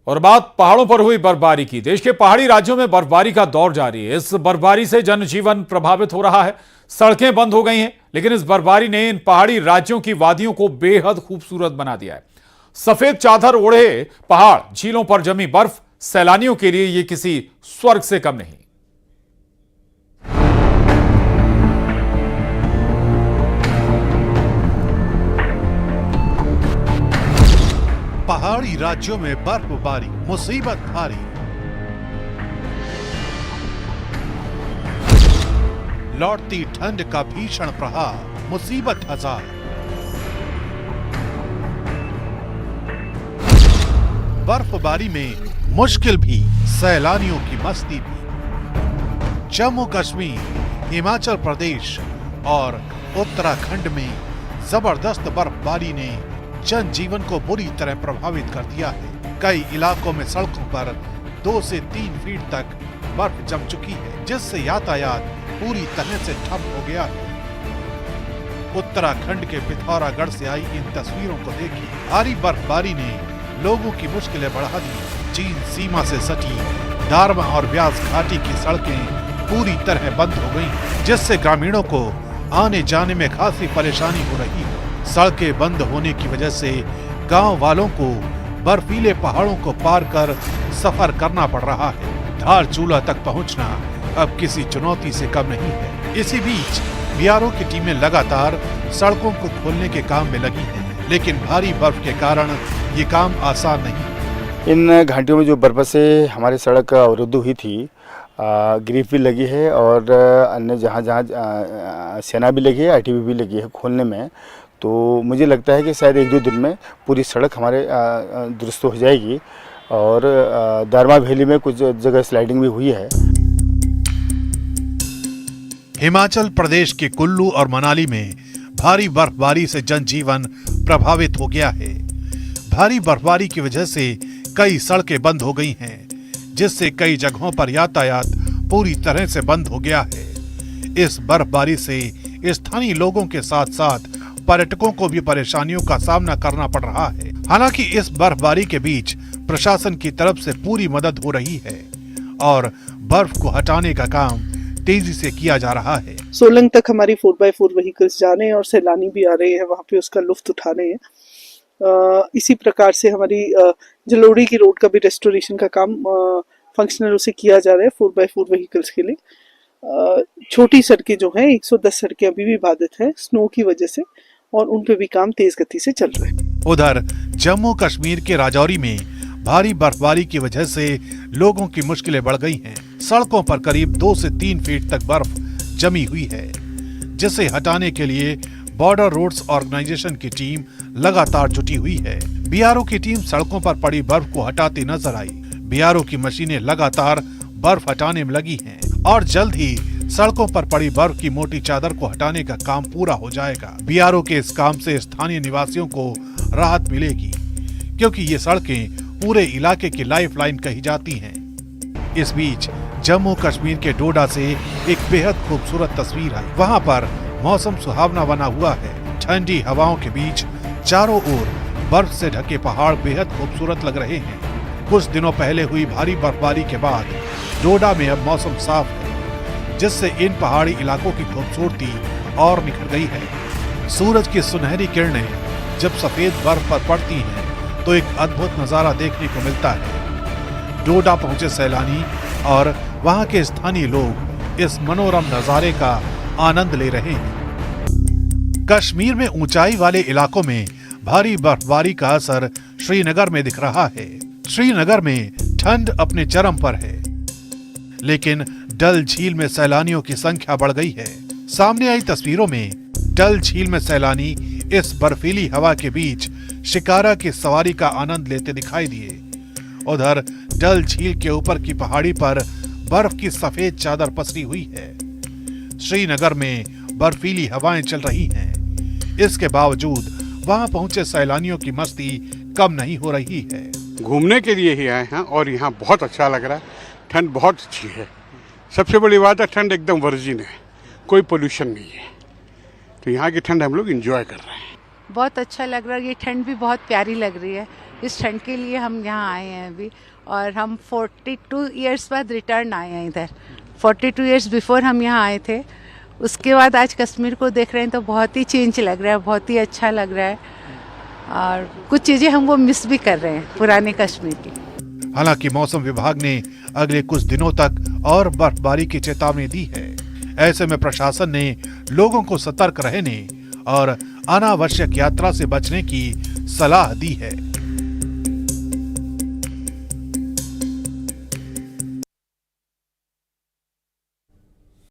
और बात पहाड़ों पर हुई बर्फबारी की। देश के पहाड़ी राज्यों में बर्फबारी का दौर जारी है। इस बर्फबारी से जनजीवन प्रभावित हो रहा है, सड़कें बंद हो गई हैं। लेकिन इस बर्फबारी ने इन पहाड़ी राज्यों की वादियों को बेहद खूबसूरत बना दिया है। सफेद चादर ओढ़े पहाड़, झीलों पर जमी बर्फ, सैलानियों के लिए ये किसी स्वर्ग से कम नहीं। पहाड़ी राज्यों में बर्फबारी, मुसीबत भारी। लौटती ठंड का भीषण प्रहार, मुसीबत हजार। बर्फबारी में मुश्किल भी, सैलानियों की मस्ती भी। जम्मू कश्मीर, हिमाचल प्रदेश और उत्तराखंड में जबरदस्त बर्फबारी ने जनजीवन को बुरी तरह प्रभावित कर दिया है। कई इलाकों में सड़कों पर 2 से 3 फीट तक बर्फ जम चुकी है, जिससे यातायात पूरी तरह से ठप हो गया है। उत्तराखंड के पिथौरागढ़ से आई इन तस्वीरों को देखिए। भारी बर्फबारी ने लोगों की मुश्किलें बढ़ा दी। चीन सीमा से सटी दारमा और व्यास घाटी की सड़कें पूरी तरह बंद हो गयी, जिससे ग्रामीणों को आने जाने में खासी परेशानी हो रही है। सड़कें बंद होने की वजह से गांव वालों को बर्फीले पहाड़ों को पार कर सफर करना पड़ रहा है। धारचूला तक पहुंचना अब किसी चुनौती से कम नहीं है। इसी बीच बीआरओ की टीमें लगातार सड़कों को खोलने के काम में लगी हैं, लेकिन भारी बर्फ के कारण ये काम आसान नहीं। इन घाटियों में जो बर्फ से हमारी सड़क अवरुद्ध हुई थी, ग्रिप भी लगी है और अन्य जहाँ सेना भी लगी है, आईटीबी भी लगी है खोलने में। तो मुझे लगता है कि शायद 1-2 दिन में पूरी सड़क हमारे दुरुस्त हो जाएगी। और दारमा वैली में कुछ जगह स्लाइडिंग भी हुई है। हिमाचल प्रदेश के कुल्लू और मनाली में भारी बर्फबारी से जनजीवन प्रभावित हो गया है। भारी बर्फबारी की वजह से कई सड़कें बंद हो गई हैं, जिससे कई जगहों पर यातायात पूरी तरह से बंद हो गया है। इस बर्फबारी से स्थानीय लोगों के साथ साथ पर्यटकों को भी परेशानियों का सामना करना पड़ रहा है। हालांकि इस बर्फबारी के बीच प्रशासन की तरफ से पूरी मदद हो रही है और बर्फ को हटाने का काम तेजी से किया जा रहा है। सोलंग तक हमारी 4x4 व्हीकल्स जा रहे हैं और सैलानी भी आ रहे हैं, वहाँ पे उसका लुत्फ उठा रहे हैं। इसी प्रकार से हमारी जलोड़ी की रोड का भी रेस्टोरेशन का काम फंक्शनल उसे किया जा रहा है 4x4 व्हीकल्स के लिए। छोटी सड़कें जो हैं 110 सड़कें अभी भी बाधित है स्नो की वजह से, और उन पे भी काम तेज गति से चल रहा है। उधर जम्मू कश्मीर के राजौरी में भारी बर्फबारी की वजह से लोगों की मुश्किलें बढ़ गई हैं। सड़कों पर करीब 2 से 3 फीट तक बर्फ जमी हुई है, जिसे हटाने के लिए बॉर्डर रोड्स ऑर्गेनाइजेशन की टीम लगातार जुटी हुई है। बीआरओ की टीम सड़कों पर पड़ी बर्फ को हटाती नजर आई। बीआरओ की मशीनें लगातार बर्फ हटाने में लगी हैं और जल्द ही सड़कों पर पड़ी बर्फ की मोटी चादर को हटाने का काम पूरा हो जाएगा। बीआरओ के इस काम से स्थानीय निवासियों को राहत मिलेगी, क्योंकि ये सड़कें पूरे इलाके की लाइफलाइन कही जाती हैं। इस बीच जम्मू कश्मीर के डोडा से एक बेहद खूबसूरत तस्वीर आई। वहाँ पर मौसम सुहावना बना हुआ है। ठंडी हवाओं के बीच चारों ओर बर्फ से ढके पहाड़ बेहद खूबसूरत लग रहे हैं। कुछ दिनों पहले हुई भारी बर्फबारी के बाद डोडा में अब मौसम साफ है, जिससे इन पहाड़ी इलाकों की खूबसूरती और निखर गई है। सूरज की सुनहरी किरणें जब सफेद बर्फ पर पड़ती हैं तो एक अद्भुत नजारा देखने को मिलता है। डोडा पहुंचे सैलानी और वहां के स्थानीय लोग इस मनोरम नजारे का आनंद ले रहे हैं। कश्मीर में ऊंचाई वाले इलाकों में भारी बर्फबारी का असर श्रीनगर में दिख रहा है। श्रीनगर में ठंड अपने चरम पर है, लेकिन डल झील में सैलानियों की संख्या बढ़ गई है। सामने आई तस्वीरों में डल झील में सैलानी इस बर्फीली हवा के बीच शिकारा की सवारी का आनंद लेते दिखाई दिए। उधर डल झील के ऊपर की पहाड़ी पर बर्फ की सफेद चादर पसरी हुई है। श्रीनगर में बर्फीली हवाएं चल रही हैं। इसके बावजूद वहां पहुंचे सैलानियों की मस्ती कम नहीं हो रही है। घूमने के लिए ही आए हैं और यहाँ बहुत अच्छा लग रहा है। ठंड बहुत अच्छी है। सबसे बड़ी बात है ठंड एकदम वर्जिन है, कोई पोल्यूशन नहीं है, तो यहाँ की ठंड हम लोग एंजॉय कर रहे हैं। बहुत अच्छा लग रहा है। ये ठंड भी बहुत प्यारी लग रही है। इस ठंड के लिए हम यहाँ आए हैं अभी। और हम 42 इयर्स बाद रिटर्न आए हैं इधर। 42 इयर्स बिफोर हम यहाँ आए थे, उसके बाद आज कश्मीर को देख रहे हैं तो बहुत ही चेंज लग रहा है, बहुत ही अच्छा लग रहा है। और कुछ चीज़ें हम वो मिस भी कर रहे हैं पुराने कश्मीर की। हालांकि मौसम विभाग ने अगले कुछ दिनों तक और बर्फबारी की चेतावनी दी है। ऐसे में प्रशासन ने लोगों को सतर्क रहने और अनावश्यक यात्रा से बचने की सलाह दी है।